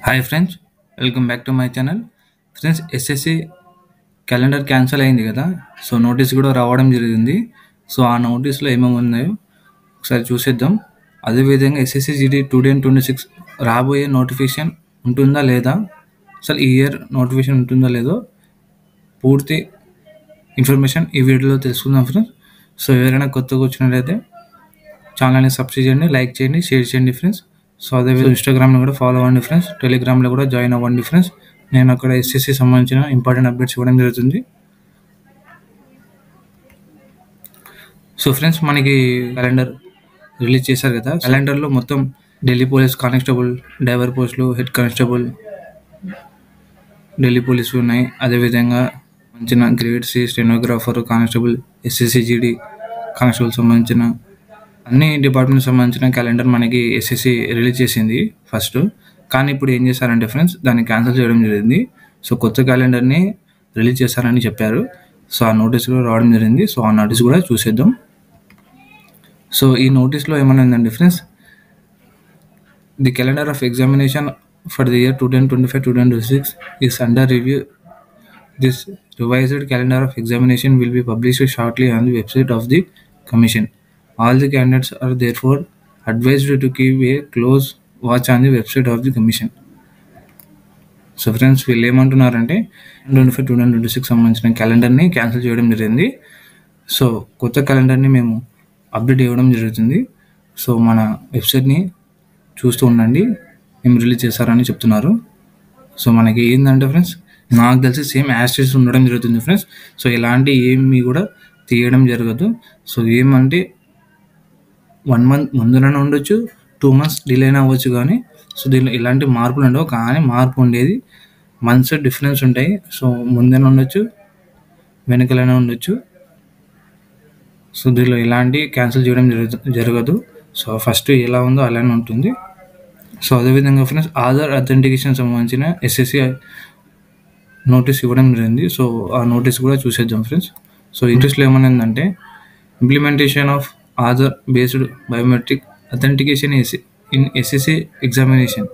Hi friends, welcome back to my channel. Friends, SSC calendar cancel అయింది కదా. So notice కూడా రావడం జరిగింది. సో ఆ నోటీస్లో ఏమేమి ఉన్నాయో ఒకసారి చూసేద్దాం. అదేవిధంగా ఎస్ఎస్సి జీడీ 2026 రాబోయే నోటిఫికేషన్ ఉంటుందా లేదా, అసలు ఈ ఇయర్ నోటిఫికేషన్ ఉంటుందా లేదో పూర్తి ఇన్ఫర్మేషన్ ఈ వీడియోలో తెలుసుకుందాం ఫ్రెండ్స్. సో ఎవరైనా కొత్తగా వచ్చినట్లయితే ఛానల్ని సబ్స్క్రైబ్ చేయండి, లైక్ చేయండి, షేర్ చేయండి ఫ్రెండ్స్. సో అదేవిధంగా ఇన్స్టాగ్రామ్లో కూడా ఫాలో అవ్వండి ఫ్రెండ్స్, టెలిగ్రామ్లో కూడా జాయిన్ అవ్వండి ఫ్రెండ్స్. నేను అక్కడ ఎస్ఎస్సి సంబంధించిన ఇంపార్టెంట్ అప్డేట్స్ ఇవ్వడం జరుగుతుంది. సో ఫ్రెండ్స్, మనకి క్యాలెండర్ రిలీజ్ చేశారు కదా. క్యాలెండర్లో మొత్తం ఢిల్లీ పోలీస్ కానిస్టేబుల్, డ్రైవర్ పోస్టులు, హెడ్ కానిస్టేబుల్, ఢిల్లీ పోలీసు ఉన్నాయి. అదేవిధంగా మంచిన grade C, stenographer, constable, SSC GD constable సంబంధించిన అన్ని డిపార్ట్మెంట్ సంబంధించిన క్యాలెండర్ మనకి ఎస్ఎస్సి రిలీజ్ చేసింది ఫస్ట్. కానీ ఇప్పుడు ఏం చేశారంటే ఫ్రెండ్స్, దాన్ని క్యాన్సిల్ చేయడం జరిగింది. సో కొత్త క్యాలెండర్ని రిలీజ్ చేశారని చెప్పారు. సో ఆ నోటీస్ కూడా రావడం జరిగింది. సో ఆ నోటీస్ కూడా చూసేద్దాం. సో ఈ నోటీస్లో ఏమైనా ఉందండి friends, the calendar of examination for the year 2025-2026 is under review. This revised calendar of examination will be published shortly on the website of the commission. All the candidates are therefore advised to keep a close watch on the website of the commission. So friends, వీళ్ళు ఏమంటున్నారంటే 2025-2026 సంబంధించిన క్యాలెండర్ని cancel చేయడం జరిగింది. So కొత్త క్యాలెండర్ని మేము update ఇవ్వడం జరుగుతుంది. So మన వెబ్సైట్ని చూస్తూ ఉండండి, మేము రిలీజ్ చేశారని చెప్తున్నారు. సో మనకి ఏంటంటే ఫ్రెండ్స్, నాకు తెలిసి సేమ్ యాస్టేజ్ ఉండడం జరుగుతుంది ఫ్రెండ్స్. సో ఇలాంటి ఏమి కూడా తీయడం జరగదు. సో ఏమంటే 1 month ముందులోనే ఉండొచ్చు, 2 months డిలే అయినా అవ్వచ్చు. కానీ సో దీనిలో ఇలాంటి మార్పులు ఉండవు. కానీ మార్పు ఉండేది మంత్స్ డిఫరెన్స్ ఉంటాయి. సో ముందైనా ఉండొచ్చు, వెనకలైనా ఉండొచ్చు. సో దీనిలో ఇలాంటి క్యాన్సిల్ చేయడం జరగదు. సో ఫస్ట్ ఎలా ఉందో అలానే ఉంటుంది. సో అదేవిధంగా ఫ్రెండ్స్, ఆధార్ అథెంటికేషన్ సంబంధించిన ఎస్ఎస్సి నోటీస్ ఇవ్వడం జరిగింది. సో ఆ నోటీస్ కూడా చూసేద్దాం ఫ్రెండ్స్. సో ఇంట్రెస్ట్లో ఏమనిందంటే, implementation of Aadhaar based biometric authentication in SSC examination.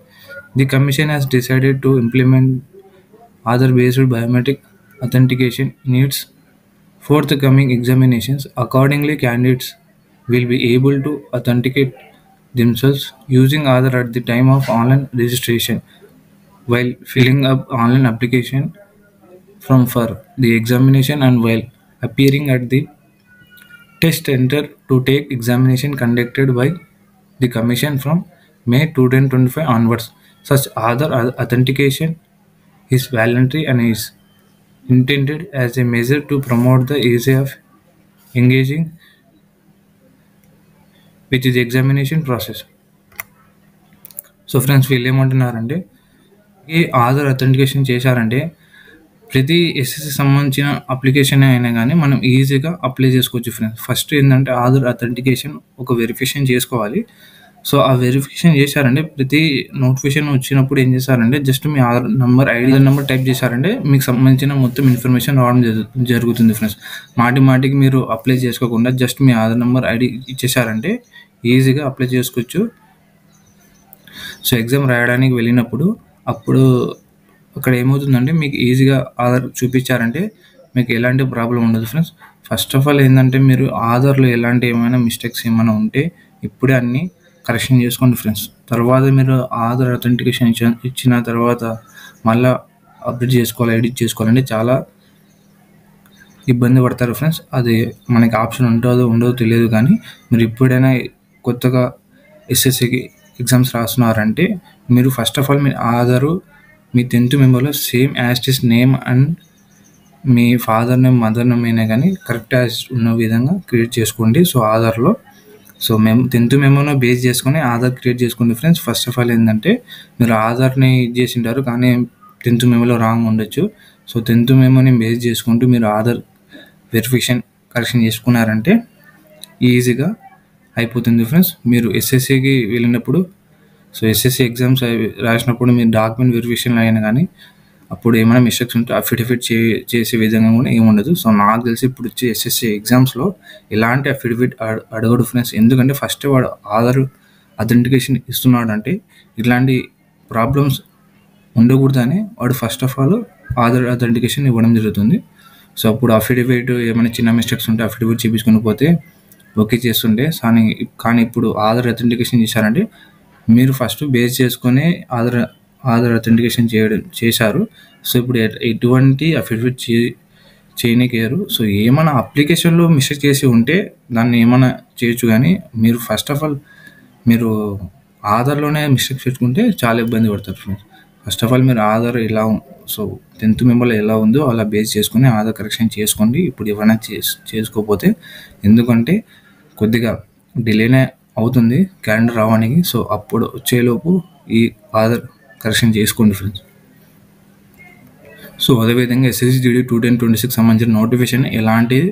The commission has decided to implement Aadhaar based biometric authentication in its forthcoming examinations. Accordingly, candidates will be able to authenticate themselves using Aadhaar at the time of online registration while filling up online application from for the examination and while appearing at the test center to take examination conducted by the commission from May 2025 onwards. Such Aadhaar authentication is voluntary and is intended as a measure to promote the ease of engaging with the examination process. So friends, వీళ్ళు ఏమంటున్నారంటే, ఈ Aadhaar authentication చేశారంటే ప్రతి SSC సంబంధించిన application అయినా కానీ మనం ఈజీగా అప్లై చేసుకోవచ్చు ఫ్రెండ్స్. ఫస్ట్ ఏంటంటే ఆధార్ అథెంటికేషన్ ఒక వెరిఫికేషన్ చేసుకోవాలి. సో ఆ వెరిఫికేషన్ చేశారంటే ప్రతి నోటిఫికేషన్ వచ్చినప్పుడు ఏం చేశారంటే, జస్ట్ మీ Aadhaar number, ID number type చేశారంటే మీకు సంబంధించిన మొత్తం ఇన్ఫర్మేషన్ రావడం జరుగుతుంది ఫ్రెండ్స్. మాటికి మీరు అప్లై చేసుకోకుండా జస్ట్ మీ ఆధార్ నెంబర్, ఐడి ఇచ్చేసారంటే ఈజీగా అప్లై చేసుకోవచ్చు. సో ఎగ్జామ్ రాయడానికి వెళ్ళినప్పుడు అప్పుడు అక్కడ ఏమవుతుందంటే, మీకు ఈజీగా ఆధార్ చూపించారంటే మీకు ఎలాంటి ప్రాబ్లం ఉండదు ఫ్రెండ్స్. ఫస్ట్ ఆఫ్ ఆల్ ఏంటంటే, మీరు ఆధార్లో ఎలాంటి ఏమైనా మిస్టేక్స్ ఏమైనా ఉంటే ఇప్పుడే అన్నీ కరెక్షన్ చేసుకోండి ఫ్రెండ్స్. తర్వాత మీరు ఆధార్ అథెంటికేషన్ ఇచ్చిన తర్వాత మళ్ళీ అప్డేట్ చేసుకోవాలి, ఎడిట్ చేసుకోవాలంటే చాలా ఇబ్బంది పడతారు ఫ్రెండ్స్. అది మనకి ఆప్షన్ ఉంటుందో ఉండదో తెలియదు. కానీ మీరు ఎప్పుడైనా కొత్తగా ఎస్ఎస్సికి ఎగ్జామ్స్ రాస్తున్నారంటే మీరు ఫస్ట్ ఆఫ్ ఆల్ మీ ఆధారు, మీ 10th మెంబర్లో సేమ్ యాస్టిస్ నేమ్ అండ్ మీ ఫాదర్ నేమ్, మదర్ నేమ్ అయినా కానీ కరెక్ట్ యాజ్ ఉన్న విధంగా క్రియేట్ చేసుకోండి. సో ఆధార్లో సో మేము 10th మెంబర్ను బేస్ చేసుకొని ఆధార్ క్రియేట్ చేసుకోండి ఫ్రెండ్స్. ఫస్ట్ ఆఫ్ ఆల్ ఏంటంటే, మీరు ఆధార్ని ఇది చేసి ఉంటారు కానీ 10th మెంబర్లో రాంగ్ ఉండొచ్చు. సో 10th మెంబర్ని బేస్ చేసుకుంటూ మీరు ఆధార్ వెరిఫికేషన్ కరెక్షన్ చేసుకున్నారంటే ఈజీగా అయిపోతుంది ఫ్రెండ్స్. మీరు ఎస్ఎస్సికి వెళ్ళినప్పుడు, సో ఎస్ఎస్సి ఎగ్జామ్స్ రాసినప్పుడు మీరు డాక్యుమెంట్ వెరిఫికేషన్ అయినా కానీ అప్పుడు ఏమైనా మిస్టేక్స్ ఉంటే అఫిడవిట్ చేసే విధంగా కూడా ఏముండదు. సో నాకు తెలిసి ఇప్పుడు వచ్చే ఎస్ఎస్సి ఎగ్జామ్స్లో ఎలాంటి అఫిడవిట్ అడగడు ఫ్రెండ్స్. ఎందుకంటే ఫస్ట్ వాడు ఆధార్ అథెంటికేషన్ ఇస్తున్నాడు అంటే ఇట్లాంటి ప్రాబ్లమ్స్ ఉండకూడదని వాడు first of all Aadhaar authentication ఇవ్వడం జరుగుతుంది. సో అప్పుడు అఫిడవిట్ ఏమైనా చిన్న మిస్టేక్స్ ఉంటే అఫిడవిట్ చేయించుకొని పోతే ఓకే చేస్తుండే. కానీ ఇప్పుడు ఆధార్ అథెంటికేషన్ చేశారంటే మీరు ఫస్ట్ బేస్ చేసుకొని ఆధార్ అథెంటికేషన్ చేశారు. సో ఇప్పుడు ఎటువంటి అఫిడవిట్ చేయనికేరు. సో ఏమైనా అప్లికేషన్లో మిస్టేక్ చేసి ఉంటే దాన్ని ఏమైనా చేయొచ్చు, కానీ మీరు ఫస్ట్ ఆఫ్ ఆల్ మీరు ఆధార్లోనే మిస్టేక్ చేసుకుంటే చాలా ఇబ్బంది పడతారు ఫ్రెండ్స్. ఫస్ట్ ఆఫ్ ఆల్ మీరు ఆధార్ ఎలా 10th మెంబర్లో ఎలా ఉందో అలా బేస్ చేసుకొని ఆధార్ కరెక్షన్ చేసుకోండి. ఇప్పుడు ఏమైనా చేసుకోకపోతే, ఎందుకంటే కొద్దిగా డిలేనే అవుతుంది క్యాలెండర్ రావడానికి. సో అప్పుడు వచ్చేలోపు ఈ ఆధార్ కరెక్షన్ చేసుకోండి ఫ్రెండ్స్. సో అదేవిధంగా SSGD 2026 సంబంధించిన నోటిఫికేషన్ ఎలాంటిది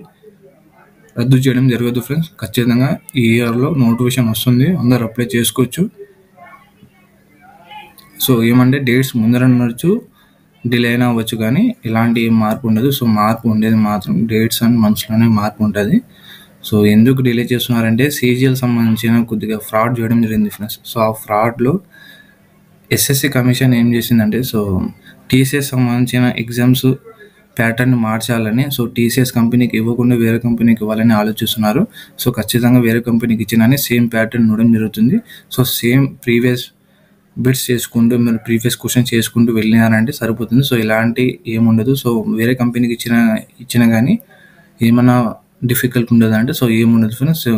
రద్దు చేయడం జరగదు ఫ్రెండ్స్. ఖచ్చితంగా ఈ ఇయర్లో నోటిఫికేషన్ వస్తుంది, అందరు అప్లై చేసుకోవచ్చు. సో ఏమంటే డేట్స్ ముందర ఉండొచ్చు, డిలే అయినా అవ్వచ్చు, కానీ ఎలాంటి మార్పు ఉండదు. సో మార్పు ఉండేది మాత్రం డేట్స్ అండ్ మంత్స్లోనే మార్పు ఉంటుంది. సో ఎందుకు డిలే చేస్తున్నారంటే CGL సంబంధించిన కొద్దిగా ఫ్రాడ్ చేయడం జరిగింది ఫ్రెండ్స్. సో ఆ ఫ్రాడ్లో SSC కమిషన్ ఏం చేసిందంటే, సో TCS సంబంధించిన ఎగ్జామ్స్ ప్యాటర్న్ మార్చాలని, సో TCS కంపెనీకి ఇవ్వకుండా వేరే కంపెనీకి ఇవ్వాలని ఆలోచిస్తున్నారు. సో ఖచ్చితంగా వేరే కంపెనీకి ఇచ్చినని సేమ్ ప్యాటర్న్ ఇవ్వడం జరుగుతుంది. సో సేమ్ ప్రీవియస్ బిట్స్ చేసుకుంటూ మీరు ప్రీవియస్ క్వశ్చన్ చేసుకుంటూ వెళ్ళినారంటే సరిపోతుంది. సో ఇలాంటి ఏముండదు. సో వేరే కంపెనీకి ఇచ్చిన కానీ ఏమన్నా డిఫికల్ట్ ఉండదు అంటే, సో ఏముండదు ఫ్రెండ్స్. సో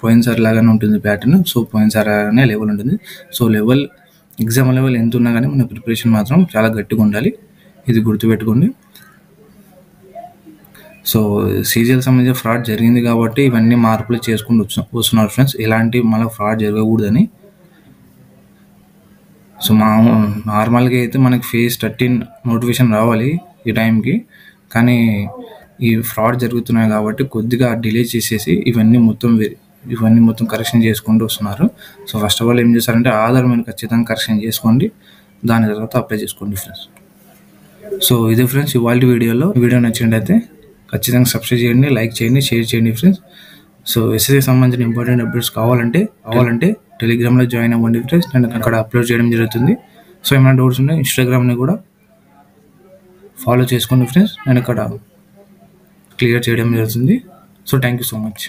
పోయినసారి లాగానే ఉంటుంది ప్యాటర్న్. సో పోయినసారి లాగానే లెవెల్ ఉంటుంది. సో ఎగ్జామ్ లెవెల్ ఎంత ఉన్నా కానీ మన ప్రిపరేషన్ మాత్రం చాలా గట్టిగా ఉండాలి, ఇది గుర్తుపెట్టుకోండి. సో CGL సంబంధించిన ఫ్రాడ్ జరిగింది కాబట్టి ఇవన్నీ మార్పులు చేసుకుంటూ వస్తున్నారు ఫ్రెండ్స్. ఇలాంటి మళ్ళీ ఫ్రాడ్ జరగకూడదని. సో నార్మల్గా అయితే మనకి Phase 13 నోటిఫికేషన్ రావాలి ఈ టైంకి, కానీ ఈ ఫ్రాడ్ జరుగుతున్నాయి కాబట్టి కొద్దిగా డిలే చేసేసి ఇవన్నీ మొత్తం కరెక్షన్ చేసుకుంటూ వస్తున్నారు. సో ఫస్ట్ ఆఫ్ ఆల్ ఏం చేస్తారంటే ఆధార్ మీరు ఖచ్చితంగా కరెక్షన్ చేసుకోండి, దాని తర్వాత అప్లై చేసుకోండి ఫ్రెండ్స్. సో ఇదే ఫ్రెండ్స్ ఇవాళ వీడియో నచ్చినట్టయితే ఖచ్చితంగా సబ్స్క్రైబ్ చేయండి, లైక్ చేయండి, షేర్ చేయండి ఫ్రెండ్స్. సో SSC సంబంధించిన ఇంపార్టెంట్ అప్డేట్స్ కావాలంటే టెలిగ్రామ్లో జాయిన్ అవ్వండి ఫ్రెండ్స్. నేను అక్కడ అప్లోడ్ చేయడం జరుగుతుంది. సో ఏమైనా డౌట్స్ ఉంటే ఇన్స్టాగ్రామ్ని కూడా ఫాలో చేసుకోండి ఫ్రెండ్స్, నేను అక్కడ క్లియర్ చేయడం జరుగుతుంది. So thank you so much.